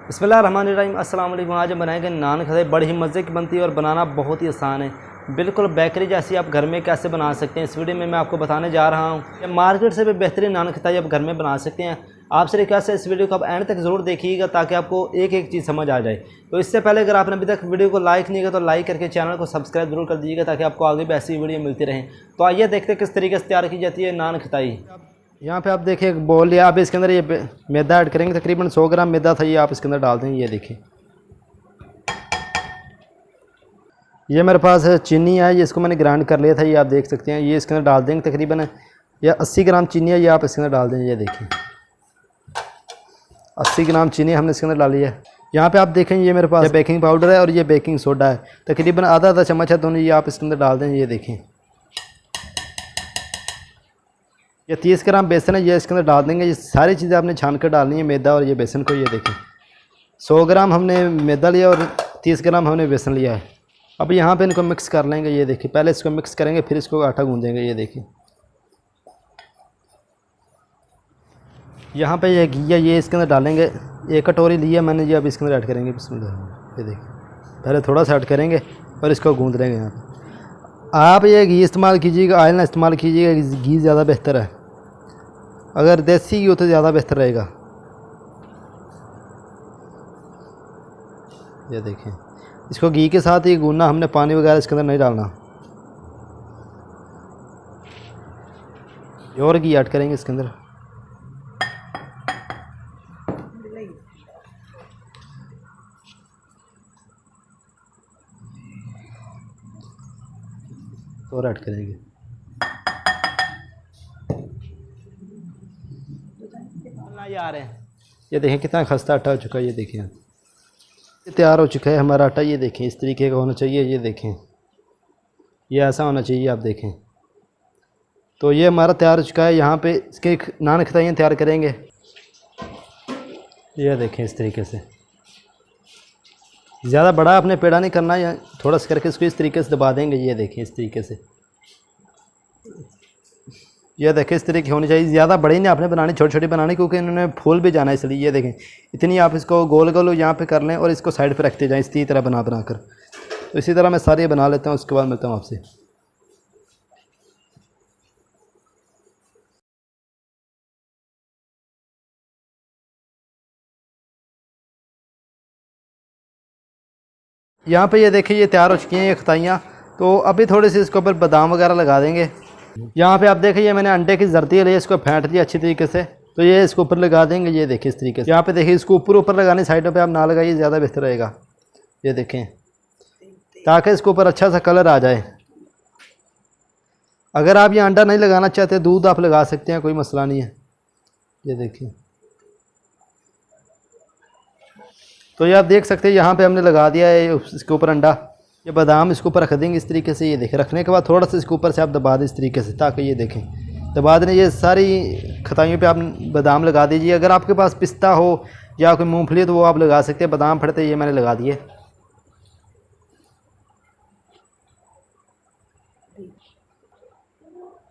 बिस्मिल्लाहिर्रहमानिर्रहीम। अस्सलाम वालेकुम। आज हम बनाएंगे नान खटाई। बड़ी ही मज़े की बनती है और बनाना बहुत ही आसान है, बिल्कुल बेकरी जैसी। आप घर में कैसे बना सकते हैं इस वीडियो में मैं आपको बताने जा रहा हूँ। मार्केट से भी बेहतरीन नान खटाई आप घर में बना सकते हैं। आपसे रिक्वेस्ट है इस वीडियो को आप एंड तक ज़रूर देखिएगा ताकि आपको एक एक चीज़ समझ आ जाए। तो इससे पहले अगर आपने अभी तक वीडियो को लाइक नहीं किया तो लाइक करके चैनल को सब्सक्राइब जरूर कर दीजिएगा ताकि आपको आगे भी ऐसी वीडियो मिलती रहें। तो आइए देखते हैं किस तरीके से तैयार की जाती है नान खटाई। यहाँ पे आप देखिए एक बोल लिया, आप इसके अंदर ये मैदा ऐड करेंगे। तकरीबन 100 ग्राम मैदा था, ये आप इसके अंदर डाल देंगे। ये देखिए ये मेरे पास चीनी है, ये इसको मैंने ग्राइंड कर लिया था, ये आप देख सकते हैं। ये इसके अंदर डाल देंगे तकरीबन या 80 ग्राम चीनी है, ये आप इसके अंदर डाल देंगे। ये देखिए 80 ग्राम चीनी हमने इसके अंदर डाली है। यहाँ पे आप देखें ये मेरे पास बेकिंग पाउडर है और ये बेकिंग सोडा है, तकरीबन आधा चम्मच है दोनों, ये आप इसके अंदर डाल देंगे। ये देखें ये 30 ग्राम बेसन है, ये इसके अंदर डाल देंगे। ये सारी चीज़ें आपने छान कर डालनी है, मैदा और ये बेसन को। ये देखें 100 ग्राम हमने मैदा लिया और 30 ग्राम हमने बेसन लिया है। अब यहाँ पे इनको मिक्स कर लेंगे। ये देखिए पहले इसको मिक्स करेंगे फिर इसको आटा गूंदेंगे। ये देखिए यहाँ पे ये घी है, ये इसके अंदर डालेंगे। 1 कटोरी लिया मैंने, ये अब इसके अंदर ऐड करेंगे। बिस्मिल्लाह। ये देखिए पहले थोड़ा सा ऐड करेंगे और इसको गूंद लेंगे। यहाँ पे आप ये घी इस्तेमाल कीजिएगा, ऑयल ना इस्तेमाल कीजिएगा, घी ज़्यादा बेहतर है। अगर देसी घी हो तो ज़्यादा बेहतर रहेगा। ये देखें इसको घी के साथ ही गूंदना, हमने पानी वगैरह इसके अंदर नहीं डालना। और घी ऐड करेंगे इसके अंदर। और ऐड करेंगे। यार ये देखें कितना खस्ता आटा हो चुका है। ये देखें ये तैयार हो चुका है हमारा आटा। ये देखें इस तरीके का होना चाहिए। ये देखें ये ऐसा होना चाहिए, आप देखें। तो ये हमारा तैयार हो चुका है। यहाँ पे इसके नान खटाइयाँ तैयार करेंगे। ये देखें इस तरीके से, ज़्यादा बड़ा आपने पेड़ा नहीं करना, या थोड़ा सा करके इसको इस तरीके से दबा देंगे। ये देखें इस तरीके से, ये देखें इस तरीके होनी चाहिए। ज़्यादा बड़ी नहीं आपने बनानी, छोटी छोटी बनानी, क्योंकि इन्होंने फूल भी जाना है इसलिए। ये देखें इतनी आप इसको गोल गोल यहाँ पे कर लें और इसको साइड पे रखते जाएं इसी तरह बना कर। तो इसी तरह मैं सारी बना लेता हूँ, उसके बाद मिलता हूँ आपसे। यहाँ पे ये देखिए ये तैयार हो चुकी हैं ये खटाइयाँ। तो अभी थोड़ी सी इसके ऊपर बादाम वगैरह लगा देंगे। यहाँ पे आप देखिए ये मैंने अंडे की जर्दी ली, इसको फेंट दिया अच्छी तरीके से। तो ये इसको ऊपर लगा देंगे। ये देखिए इस तरीके से। यहाँ पे देखिए इसको ऊपर लगानी, साइडों पे आप ना लगाइए, ज़्यादा बेहतर रहेगा। ये देखें ताकि इसके ऊपर अच्छा सा कलर आ जाए। अगर आप ये अंडा नहीं लगाना चाहते दूध आप लगा सकते हैं, कोई मसला नहीं है। ये देखिए तो ये आप देख सकते हैं यहाँ पे हमने लगा दिया है इसके ऊपर अंडा। ये बादाम इसके ऊपर रख देंगे इस तरीके से। ये देखें रखने के बाद थोड़ा सा इसके ऊपर से आप दबा दें इस तरीके से, ताकि ये देखें दबा दें। ये सारी खटाइयों पे आप बादाम लगा दीजिए। अगर आपके पास पिस्ता हो या कोई मूंगफली तो वो आप लगा सकते हैं। बादाम फटते ये मैंने लगा दिए।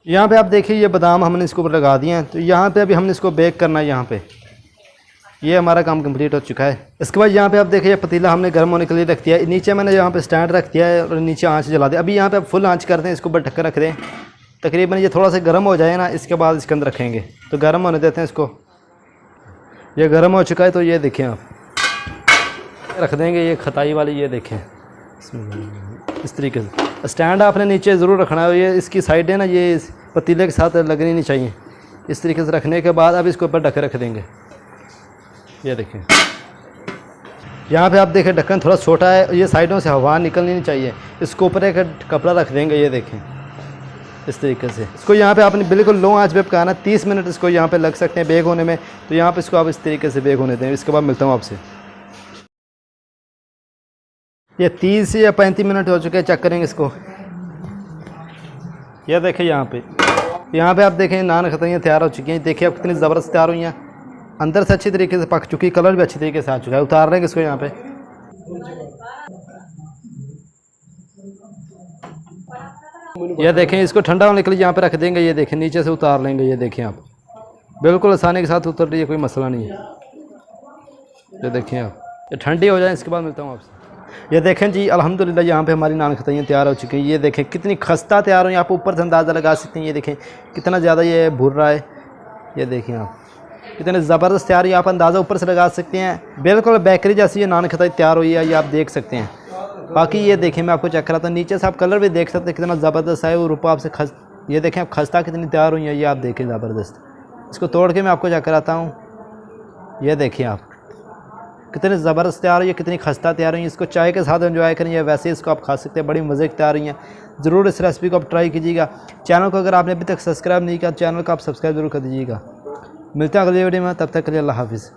यहाँ पे आप देखिए ये बादाम हमने इसके ऊपर लगा दिए हैं। तो यहाँ पे अभी हमने इसको बेक करना है। यहाँ पे ये हमारा काम कंप्लीट हो चुका है। इसके बाद यहाँ पे आप देखिए पतीला हमने गर्म होने के लिए रख दिया है। नीचे मैंने यहाँ पे स्टैंड रख दिया है और नीचे आंच जला दिया। अभी यहाँ पे आप फुल आंच करते हैं, इसके ऊपर ढक्कन रख दें। तकरीबन ये थोड़ा सा गर्म हो जाए ना, इसके बाद इसके अंदर रखेंगे। तो गर्म होने देते हैं इसको। ये गर्म हो चुका है। तो ये देखें आप रख देंगे ये खटाई वाली। ये देखें इस तरीके से स्टैंड आपने नीचे ज़रूर रखना है। ये इसकी साइडें ना ये पतीले के साथ लगनी नहीं चाहिए। इस तरीके से रखने के बाद अब इसके ऊपर ढक्कन रख देंगे। ये देखें यहाँ पे आप देखें ढक्कन थोड़ा छोटा है, ये साइडों से हवा निकलनी नहीं चाहिए। इसके ऊपर एक कपड़ा रख देंगे। ये देखें इस तरीके से। इसको यहाँ पे आपने बिल्कुल लो आंच पे पकाना। 30 मिनट इसको यहाँ पे लग सकते हैं बेक होने में। तो यहाँ पे इसको आप इस तरीके से बेक होने दें। इसके बाद मिलता हूँ आपसे। ये 30 या 35 मिनट हो चुके हैं, चेक करेंगे इसको। यह देखें यहाँ पे आप देखें नान खटाइयाँ तैयार हो चुकी हैं। देखिए अब कितनी ज़बरदस्त तैयार हुई हैं, अंदर से अच्छी तरीके से पक चुकी, कलर भी अच्छी तरीके से आ चुका है। उतार लेंगे इसको यहाँ पे। ये देखें इसको ठंडा होने के लिए यहाँ पे रख देंगे। ये देखें नीचे से उतार लेंगे। ये देखें आप बिल्कुल आसानी के साथ उतर रही है, कोई मसला नहीं है। ये देखें आप, ये ठंडी हो जाए इसके बाद मिलता हूँ आपसे। ये देखें जी अल्हम्दुलिल्लाह यहाँ पे हमारी नान खताइयाँ तैयार हो चुकी हैं। ये देखें कितनी खस्ता तैयार हुई, आप ऊपर से अंदाज़ा लगा सकते हैं। ये देखें कितना ज़्यादा ये भुर रहा है। ये देखें आप कितने ज़बरदस्त तैयार हुई, आप अंदाज़ा ऊपर से लगा सकते हैं। बिल्कुल बेकरी जैसी ये नान खताई तैयार हुई है, ये आप देख सकते हैं। बाकी ये देखें मैं आपको चेक कराता हूँ, नीचे से आप कलर भी देख सकते हैं कितना ज़बरदस्त है। और ऊपर आपसे ये देखें आप खस्ता कितनी तैयार हुई है, ये आप देखें ज़बरदस्त। इसको तोड़ के मैं आपको चेक कराता हूँ। ये देखिए आप कितने ज़बरदस्त तैयार हुई है, कितनी खस्ता तैयार हुई है। इसको चाय के साथ एंजॉय करें या वैसे इसको आप खा सकते हैं, बड़ी मज़े की तैयार हुई हैं। ज़रूर इस रेसिपी को आप ट्राई कीजिएगा। चैनल को अगर आपने अभी तक सब्सक्राइब नहीं किया, चैनल को आप सब्सक्राइब जरूर कर दीजिएगा। मिलते हैं अगली वीडियो में, तब तक के लिए अल्लाह हाफ़िज़।